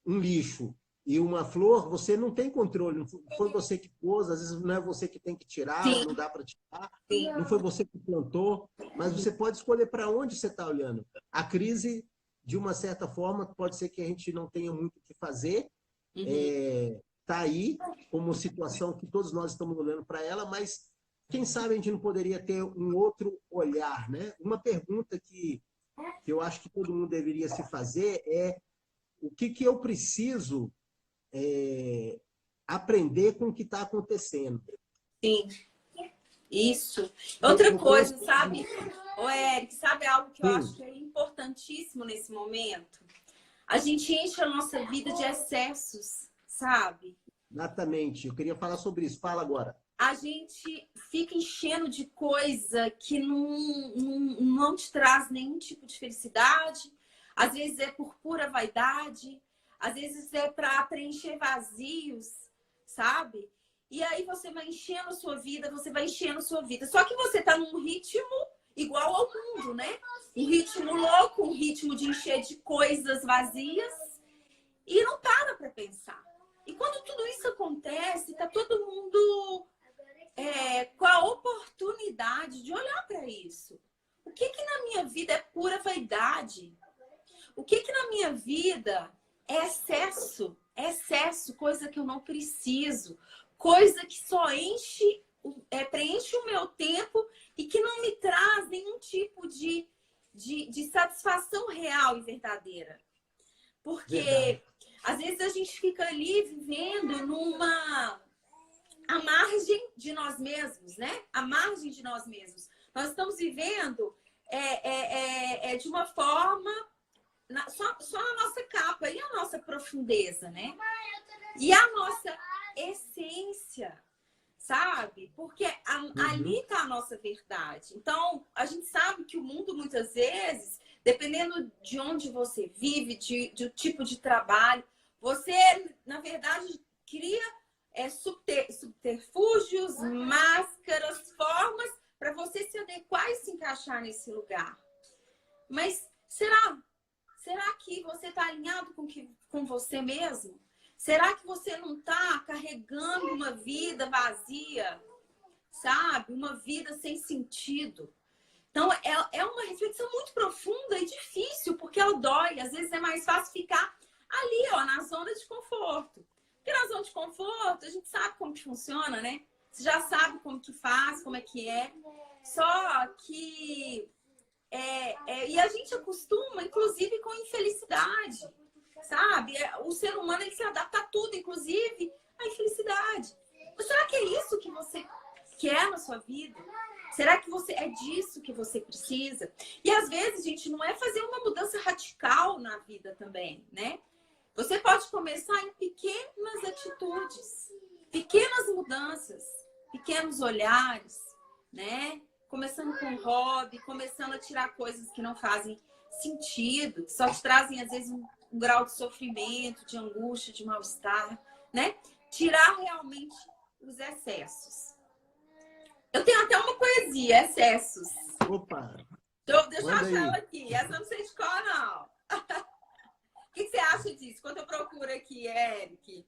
um lixo e uma flor, você não tem controle. Não foi você que pôs, às vezes não é você que tem que tirar, Sim. não dá para tirar. Sim. Não foi você que plantou, mas você pode escolher para onde você está olhando. A crise, de uma certa forma, pode ser que a gente não tenha muito o que fazer. Está aí como situação que todos nós estamos olhando para ela, mas quem sabe a gente não poderia ter um outro olhar, né? Uma pergunta que eu acho que todo mundo deveria se fazer é o que eu preciso aprender com o que está acontecendo. Sim, isso. Outra coisa, sabe, Eric, sabe algo que eu acho que é importantíssimo nesse momento? A gente enche a nossa vida de excessos, sabe? Exatamente. Eu queria falar sobre isso. Fala agora. A gente fica enchendo de coisa que não te traz nenhum tipo de felicidade. Às vezes é por pura vaidade. Às vezes é para preencher vazios, sabe? E aí você vai enchendo a sua vida, você vai enchendo a sua vida. Só que você está num ritmo igual ao mundo, né? Um ritmo louco, um ritmo de encher de coisas vazias e não para pensar. E quando tudo isso acontece, tá todo mundo com a oportunidade de olhar para isso. O que na minha vida é pura vaidade? O que na minha vida é excesso? É excesso, coisa que eu não preciso. Coisa que só preenche o meu tempo e que não me traz nenhum tipo de satisfação real e verdadeira. Porque às vezes a gente fica ali vivendo à margem de nós mesmos, né? À margem de nós mesmos. Nós estamos vivendo de uma forma só a nossa capa e a nossa profundeza, né? E a nossa essência, sabe? Porque ali está a nossa verdade. Então, a gente sabe que o mundo, muitas vezes, dependendo de onde você vive, do tipo de trabalho, você, na verdade, cria subterfúgios, máscaras, formas para você se adequar e se encaixar nesse lugar. Mas será que você está alinhado com você mesmo? Será que você não está carregando uma vida vazia, sabe? Uma vida sem sentido. Então, é uma reflexão muito profunda e difícil, porque ela dói. Às vezes é mais fácil ficar ali, ó, na zona de conforto. Porque na zona de conforto, a gente sabe como que funciona, né? Você já sabe como que faz, como é que é. Só que... e a gente acostuma, inclusive, com infelicidade, sabe? O ser humano, ele se adapta a tudo, inclusive a infelicidade. Mas será que é isso que você quer na sua vida? Será que é disso que você precisa? E às vezes, gente, não é fazer uma mudança radical na vida também, né? Você pode começar em pequenas atitudes, pequenas mudanças, pequenos olhares, né? Começando com um hobby, começando a tirar coisas que não fazem sentido, que só te trazem, às vezes, um grau de sofrimento, de angústia, de mal-estar, né? Tirar realmente os excessos. Eu tenho até uma poesia, Excessos. Opa! Deixa eu achar ela aqui. Essa eu não sei de qual, não. O que você acha disso? Quando eu procuro aqui, Eric?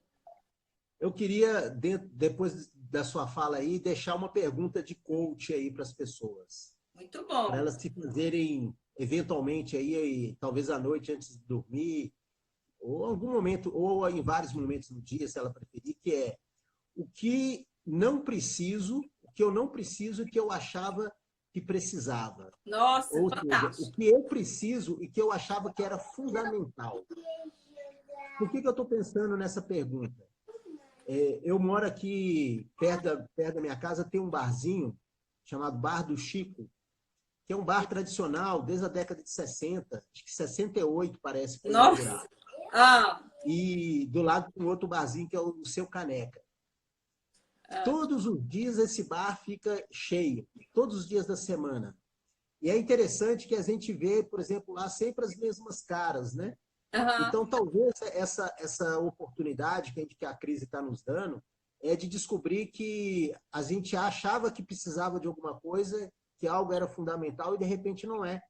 Eu queria, depois da sua fala aí, deixar uma pergunta de coach aí para as pessoas. Muito bom. Para elas se fazerem, eventualmente, aí, talvez à noite antes de dormir, ou algum momento, ou em vários momentos do dia, se ela preferir, que é o que não preciso, o que eu não preciso e que eu achava que precisava. Nossa, ou fantástico. seja, o que eu preciso e que eu achava que era fundamental. Por que eu estou pensando nessa pergunta? Eu moro aqui, perto da minha casa, tem um barzinho chamado Bar do Chico, que é um bar tradicional desde a década de 60, acho que 68 parece. Nossa! E do lado tem outro barzinho que é o Seu Caneca. Todos os dias esse bar fica cheio, todos os dias da semana. E é interessante que a gente vê, por exemplo, lá sempre as mesmas caras, né? Então, talvez essa oportunidade que a crise está nos dando é de descobrir que a gente achava que precisava de alguma coisa, que algo era fundamental e de repente não é,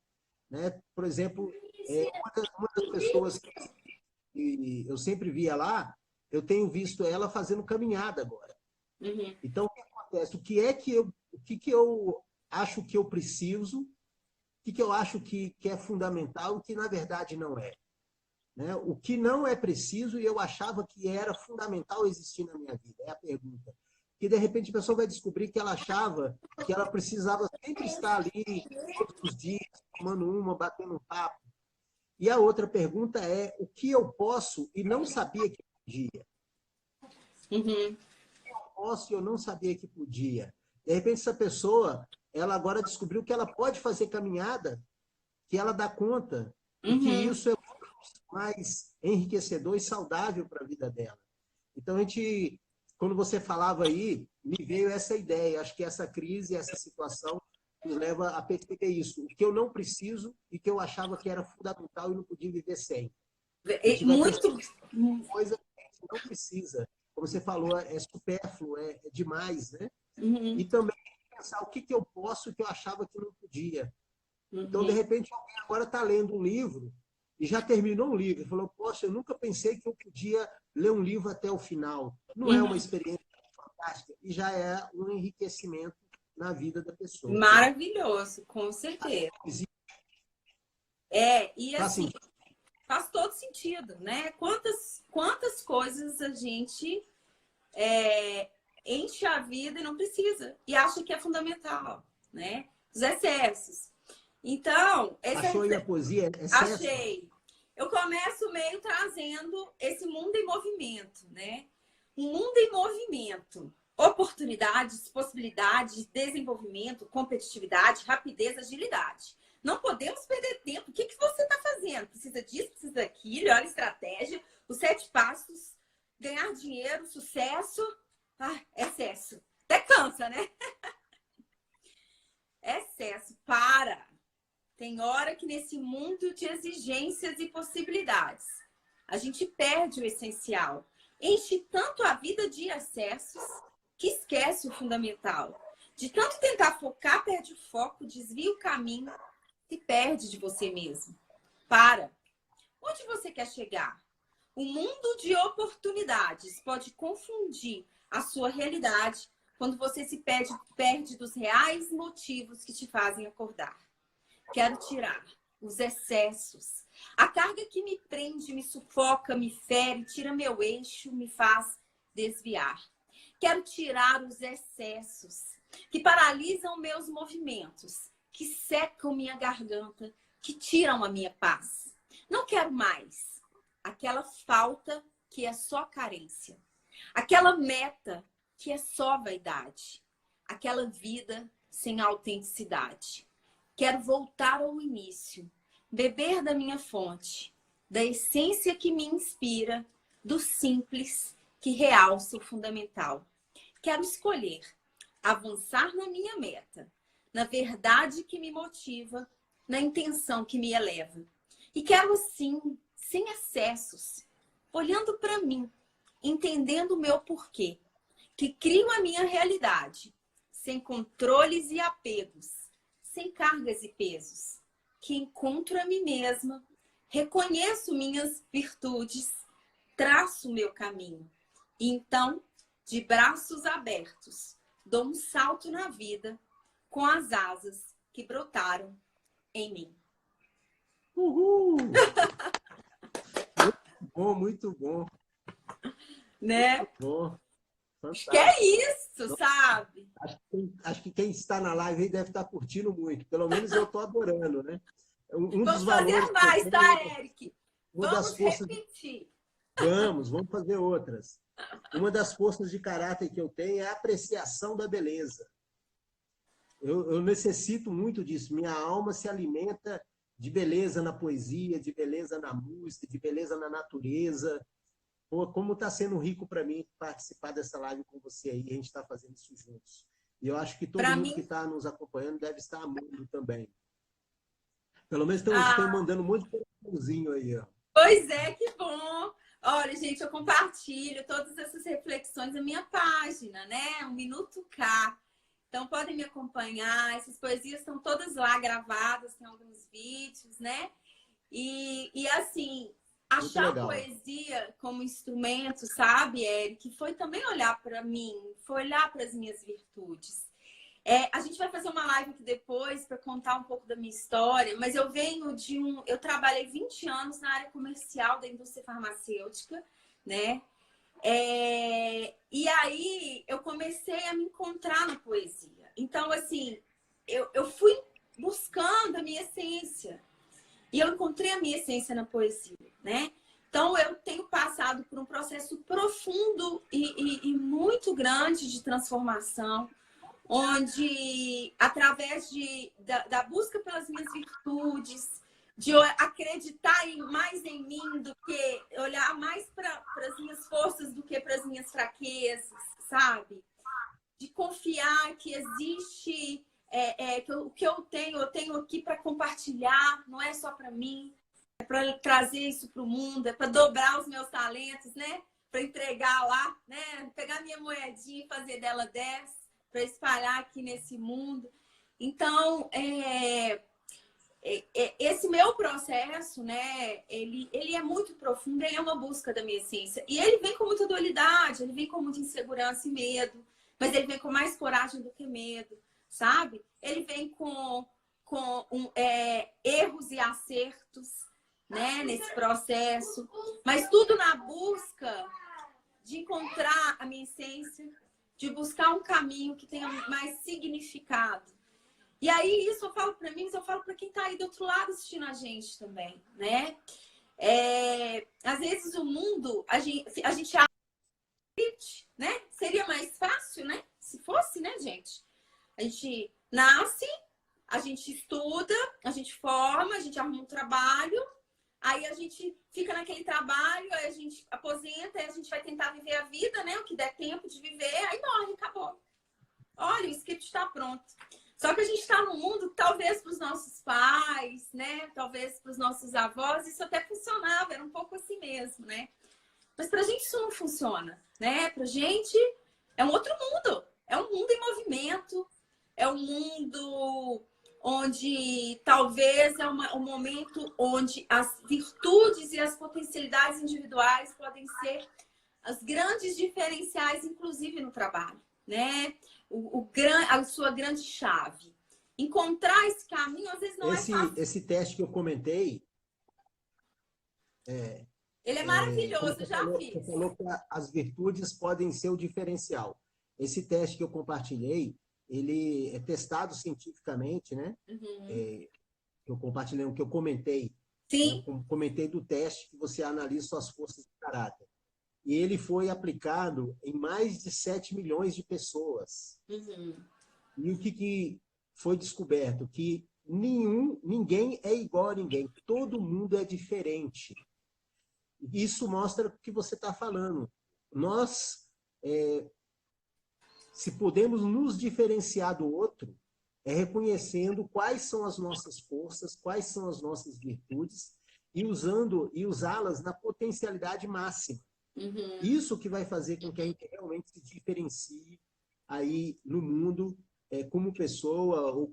né? Por exemplo, uma das pessoas que eu sempre via lá, eu tenho visto ela fazendo caminhada agora. Uhum. Então, o que acontece? O que eu acho que eu preciso, o que eu acho que é fundamental e que, na verdade, não é. Né? O que não é preciso e eu achava que era fundamental existir na minha vida, é a pergunta. Que, de repente, a pessoa vai descobrir que ela achava que ela precisava sempre estar ali, todos os dias, tomando uma, batendo um papo. E a outra pergunta é o que eu posso e não sabia que podia. Uhum. Posso e eu não sabia que podia. De repente, essa pessoa, ela agora descobriu que ela pode fazer caminhada, que ela dá conta, e que Uhum. isso é mais enriquecedor e saudável para a vida dela. Então, quando você falava aí, me veio essa ideia. Acho que essa crise, essa situação, nos leva a perceber isso. O que eu não preciso e que eu achava que era fundamental e não podia viver sem. A gente vai Muito. perceber coisa que a gente não precisa. Como você falou, é supérfluo, é demais, né? Uhum. E também pensar o que eu posso e que eu achava que não podia. Uhum. Então, de repente, alguém agora está lendo um livro e já terminou um livro e falou, poxa, eu nunca pensei que eu podia ler um livro até o final. Não é uma experiência fantástica e já é um enriquecimento na vida da pessoa. Maravilhoso, com certeza. E assim, faz todo sentido, né? Quantas coisas a gente enche a vida e não precisa, e acha que é fundamental, né? Os excessos. Então, Achou aí a poesia? Excesso? Achei. Eu começo meio trazendo esse mundo em movimento, né? Um mundo em movimento. Oportunidades, possibilidades, desenvolvimento, competitividade, rapidez, agilidade. Não podemos perder tempo. O que você está fazendo? Precisa disso, precisa daquilo, olha a estratégia, os 7 passos, ganhar dinheiro, sucesso, excesso. Até cansa, né? Excesso. Para! Tem hora que nesse mundo de exigências e possibilidades, a gente perde o essencial. Enche tanto a vida de excessos que esquece o fundamental. De tanto tentar focar, perde o foco, desvia o caminho, se perde de você mesmo. Para! Onde você quer chegar? O mundo de oportunidades pode confundir a sua realidade quando você se perde dos reais motivos que te fazem acordar. Quero tirar os excessos. A carga que me prende, me sufoca, me fere, tira meu eixo, me faz desviar. Quero tirar os excessos que paralisam meus movimentos, que secam minha garganta, que tiram a minha paz. Não quero mais aquela falta que é só carência. Aquela meta que é só vaidade. Aquela vida sem autenticidade. Quero voltar ao início, beber da minha fonte, da essência que me inspira, do simples que realça o fundamental. Quero escolher avançar na minha meta, na verdade que me motiva, na intenção que me eleva. E quero assim, sem excessos, olhando para mim, entendendo o meu porquê, que crio a minha realidade, sem controles e apegos, sem cargas e pesos, que encontro a mim mesma, reconheço minhas virtudes, traço o meu caminho. E então, de braços abertos, dou um salto na vida com as asas que brotaram em mim. Uhul! Muito bom, muito bom. Né? Muito bom. Acho que é isso, sabe? Acho que quem está na live aí deve estar curtindo muito. Pelo menos eu estou adorando, né? Vamos fazer mais, tá, Eric? Vamos repetir. Vamos fazer outras. Uma das forças de caráter que eu tenho é a apreciação da beleza. Eu necessito muito disso. Minha alma se alimenta de beleza na poesia, de beleza na música, de beleza na natureza. Pô, como está sendo rico para mim participar dessa live com você aí, a gente está fazendo isso juntos. E eu acho que todo mundo que está nos acompanhando deve estar amando também. Pelo menos estão mandando um monte de coraçãozinho aí, ó. Pois é, que bom! Olha, gente, eu compartilho todas essas reflexões na minha página, né? 1 Minuto K. Então, podem me acompanhar. Essas poesias estão todas lá gravadas, tem alguns vídeos, né? E assim, Muito achar a legal. poesia como instrumento, sabe, Eric? Foi também olhar para mim, foi olhar para as minhas virtudes. A gente vai fazer uma live aqui depois para contar um pouco da minha história, mas eu venho de eu trabalhei 20 anos na área comercial da indústria farmacêutica, né? E aí eu comecei a me encontrar na poesia. Então, assim, eu fui buscando a minha essência. E eu encontrei a minha essência na poesia, né? Então, eu tenho passado por um processo profundo e muito grande de transformação, onde, através da busca pelas minhas virtudes, de acreditar mais em mim do que olhar mais para as minhas forças do que para as minhas fraquezas, sabe? De confiar que existe que o que eu tenho aqui para compartilhar, não é só para mim, é para trazer isso para o mundo, é para dobrar os meus talentos, né? Para entregar lá, né? Pegar minha moedinha e fazer dela 10, para espalhar aqui nesse mundo. Então, esse meu processo, né, ele é muito profundo, ele é uma busca da minha essência. E ele vem com muita dualidade, ele vem com muita insegurança e medo, mas ele vem com mais coragem do que medo, sabe? Ele vem com erros e acertos, né, nesse processo, mas tudo na busca de encontrar a minha essência, de buscar um caminho que tenha mais significado. E aí, isso eu falo para mim, mas eu falo para quem está aí do outro lado assistindo a gente também, né? Às vezes o mundo, a gente acha, né? Seria mais fácil, né? Se fosse, né, gente? A gente nasce, a gente estuda, a gente forma, a gente arruma um trabalho, aí a gente fica naquele trabalho, aí a gente aposenta, aí a gente vai tentar viver a vida, né? O que der tempo de viver, aí morre, acabou. Olha, o script está pronto. Só que a gente está num mundo que talvez para os nossos pais, né? Talvez para os nossos avós, isso até funcionava, era um pouco assim mesmo, né? Mas para a gente isso não funciona, né? Para a gente é um outro mundo. É um mundo em movimento. É um mundo onde talvez um momento onde as virtudes e as potencialidades individuais podem ser as grandes diferenciais, inclusive no trabalho, né? A sua grande chave. Encontrar esse caminho, às vezes, não é fácil. Esse teste que eu comentei, Ele é como maravilhoso, eu você já falou, fiz. que as virtudes podem ser o diferencial. Esse teste que eu compartilhei, ele é testado cientificamente, né? Que eu compartilhei, o que eu comentei, né? Sim. Comentei do teste que você analisa suas forças de caráter. E ele foi aplicado em mais de 7 milhões de pessoas. E o que foi descoberto? Que ninguém é igual a ninguém. Todo mundo é diferente. Isso mostra o que você está falando. Nós, se podemos nos diferenciar do outro, é reconhecendo quais são as nossas forças, quais são as nossas virtudes e usá-las na potencialidade máxima. Isso que vai fazer com que a gente realmente se diferencie aí no mundo, como pessoa ou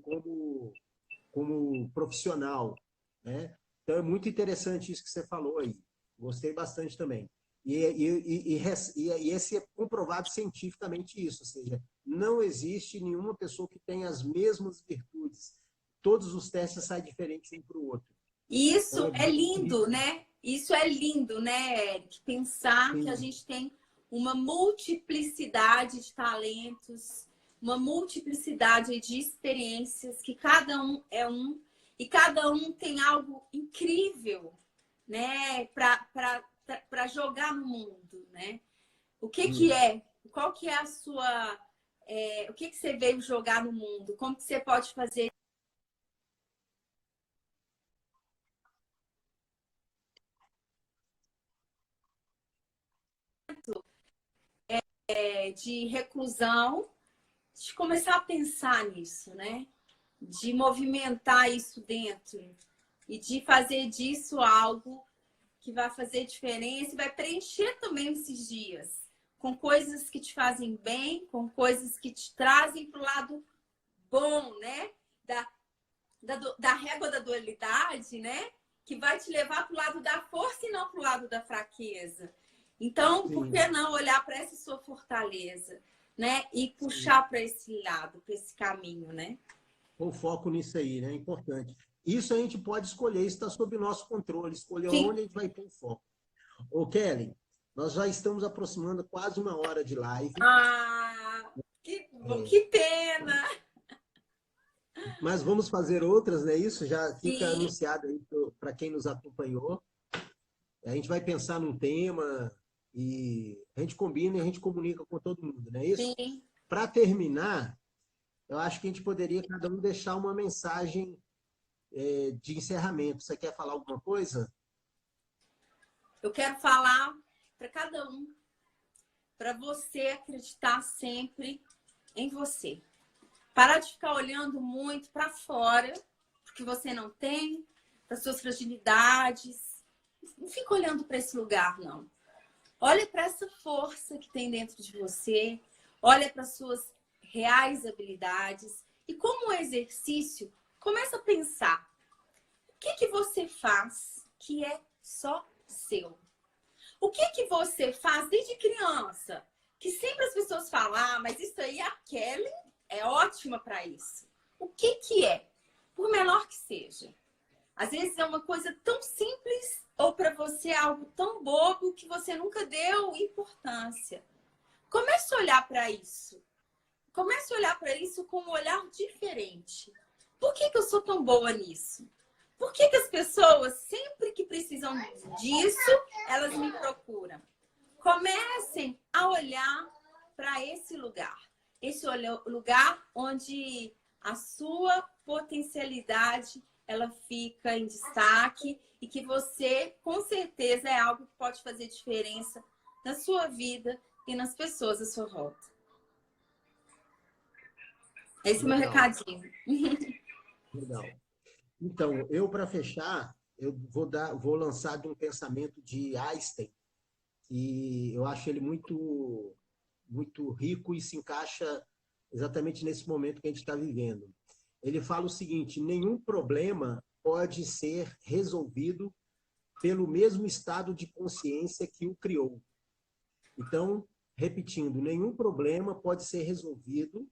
como profissional, né? Então é muito interessante isso que você falou aí. Gostei bastante também. E esse é comprovado cientificamente isso, ou seja, não existe nenhuma pessoa que tenha as mesmas virtudes. Todos os testes saem diferentes um para o outro. Isso Então, é lindo, né? Isso é lindo, né, Eric? Pensar que a gente tem uma multiplicidade de talentos, uma multiplicidade de experiências, que cada um é um, e cada um tem algo incrível, né, para jogar no mundo, né? O que é? Qual que é a sua... o que você veio jogar no mundo? Como que você pode fazer de reclusão, de começar a pensar nisso, né? De movimentar isso dentro e de fazer disso algo que vai fazer diferença e vai preencher também esses dias com coisas que te fazem bem, com coisas que te trazem para o lado bom, né? Da régua da dualidade, né? Que vai te levar para o lado da força e não para o lado da fraqueza. Então, Sim. por que não olhar para essa sua fortaleza, né? E puxar para esse lado, para esse caminho, né? O foco nisso aí, né? É importante. Isso a gente pode escolher, isso está sob nosso controle, escolher Sim. onde a gente vai pôr o foco. Ô, Kelly, nós já estamos aproximando quase 1 hora de live. Ah, que pena! Mas vamos fazer outras, né? Isso já fica Sim. anunciado aí para quem nos acompanhou. A gente vai pensar num tema e a gente combina e a gente comunica com todo mundo, não é isso? Sim. Para terminar, eu acho que a gente poderia cada um deixar uma mensagem de encerramento. Você quer falar alguma coisa? Eu quero falar para cada um, para você acreditar sempre em você. Parar de ficar olhando muito para fora, porque você não tem, para suas fragilidades. Não fica olhando para esse lugar, não. Olha para essa força que tem dentro de você, olha para suas reais habilidades e como um exercício, começa a pensar. O que você faz que é só seu? O que você faz desde criança? Que sempre as pessoas falam, ah, mas isso aí a Kelly é ótima para isso. O que é? Por menor que seja. Às vezes é uma coisa tão simples ou para você é algo tão bobo que você nunca deu importância. Comece a olhar para isso. Comece a olhar para isso com um olhar diferente. Por que eu sou tão boa nisso? Por que as pessoas, sempre que precisam disso, elas me procuram? Comecem a olhar para esse lugar. Esse lugar onde a sua potencialidade ela fica em destaque e que você, com certeza, é algo que pode fazer diferença na sua vida e nas pessoas à sua volta. Esse é o meu recadinho. Legal. Então, eu, para fechar, eu vou lançar de um pensamento de Einstein, e eu acho ele muito, muito rico e se encaixa exatamente nesse momento que a gente está vivendo. Ele fala o seguinte: nenhum problema pode ser resolvido pelo mesmo estado de consciência que o criou. Então, repetindo, nenhum problema pode ser resolvido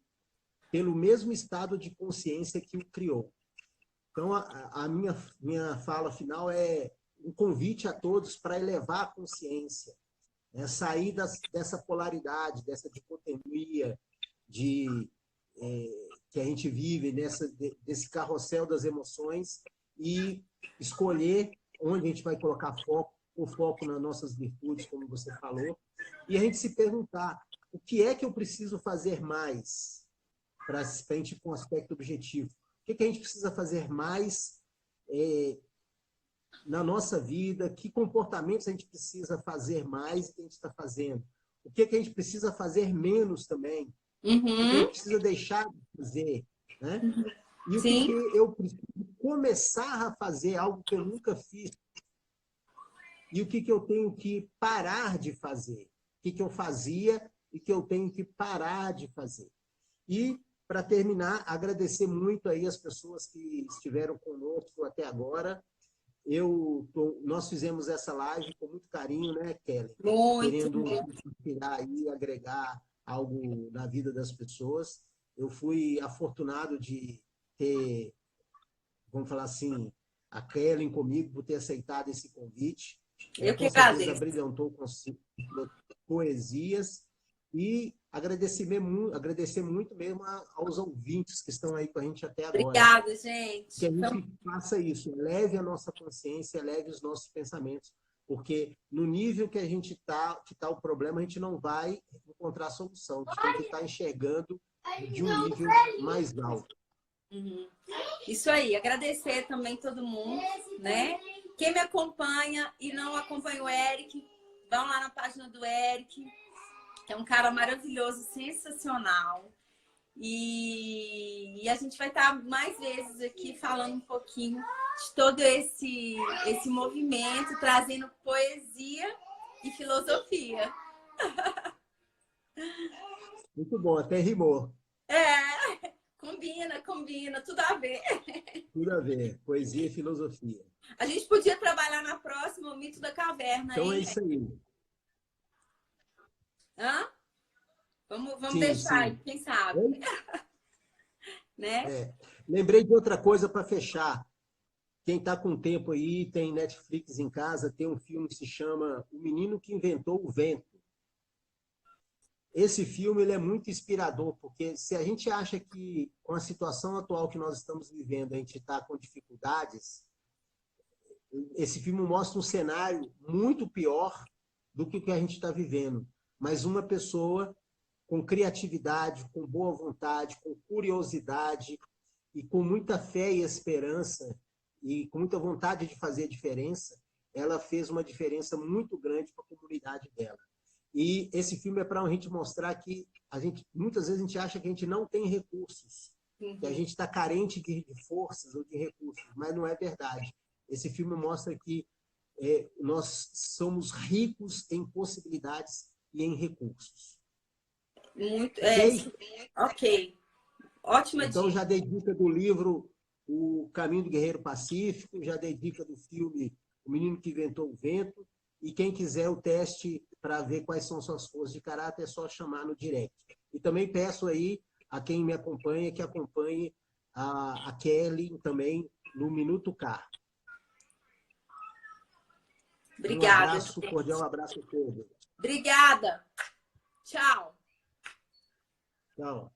pelo mesmo estado de consciência que o criou. Então, a minha fala final é um convite a todos para elevar a consciência, né? Sair dessa polaridade, dessa dicotomia que a gente vive, desse carrossel das emoções, e escolher onde a gente vai colocar foco, o foco nas nossas virtudes, como você falou, e a gente se perguntar: o que é que eu preciso fazer mais para a gente ir com um aspecto objetivo? O que a gente precisa fazer mais na nossa vida? Que comportamentos a gente precisa fazer mais e que a gente está fazendo? O que a gente precisa fazer menos também? O que a gente precisa deixar de fazer? Né? E o que eu preciso começar a fazer, algo que eu nunca fiz? E o que eu tenho que parar de fazer? O que eu fazia e que eu tenho que parar de fazer? E, para terminar, agradecer muito aí as pessoas que estiveram conosco até agora. Nós fizemos essa live com muito carinho, né, Kelly? Querendo inspirar e agregar algo na vida das pessoas. Eu fui afortunado de ter, vamos falar assim, a Kelly comigo, por ter aceitado esse convite. Eu que com certeza agradeço. Brilhantou com poesias. E agradecer muito mesmo aos ouvintes que estão aí com a gente até agora. Obrigada, gente. Que a gente faça isso, eleve a nossa consciência, eleve os nossos pensamentos, porque no nível que a gente que tá o problema, a gente não vai encontrar solução. A gente tem que estar enxergando de um nível mais alto. Isso aí, agradecer também todo mundo, né? Quem me acompanha e não acompanha o Eric, vão lá na página do Eric, que é um cara maravilhoso, sensacional. E a gente vai estar mais vezes aqui falando um pouquinho de todo esse movimento, trazendo poesia e filosofia. Muito bom, até rimou. É, combina, tudo a ver. Tudo a ver, poesia e filosofia. A gente podia trabalhar na próxima o mito da caverna, Então é hein? isso aí. Hã? Vamos Sim, deixar aí, sim. quem sabe, Oi? né? Lembrei de outra coisa para fechar. Quem está com tempo aí, tem Netflix em casa, tem um filme que se chama O Menino que Inventou o Vento. Esse filme ele é muito inspirador, porque se a gente acha que com a situação atual que nós estamos vivendo, a gente está com dificuldades, esse filme mostra um cenário muito pior do que o que a gente está vivendo. Mas uma pessoa com criatividade, com boa vontade, com curiosidade e com muita fé e esperança e com muita vontade de fazer a diferença, ela fez uma diferença muito grande para a comunidade dela. E esse filme é para a gente mostrar que muitas vezes a gente acha que a gente não tem recursos, que a gente está carente de forças ou de recursos, mas não é verdade. Esse filme mostra que nós somos ricos em possibilidades e em recursos. Muito, Ok? ok. Ótima Então, dica. já dei dica do livro O Caminho do Guerreiro Pacífico, já dei dica do filme O Menino que Inventou o Vento, e quem quiser o teste para ver quais são suas forças de caráter, é só chamar no direct. E também peço aí a quem me acompanha, que acompanhe a Kelly também no Minuto K. Um Obrigada, abraço, gente. cordial abraço a todos. Obrigada. Tchau. Tchau.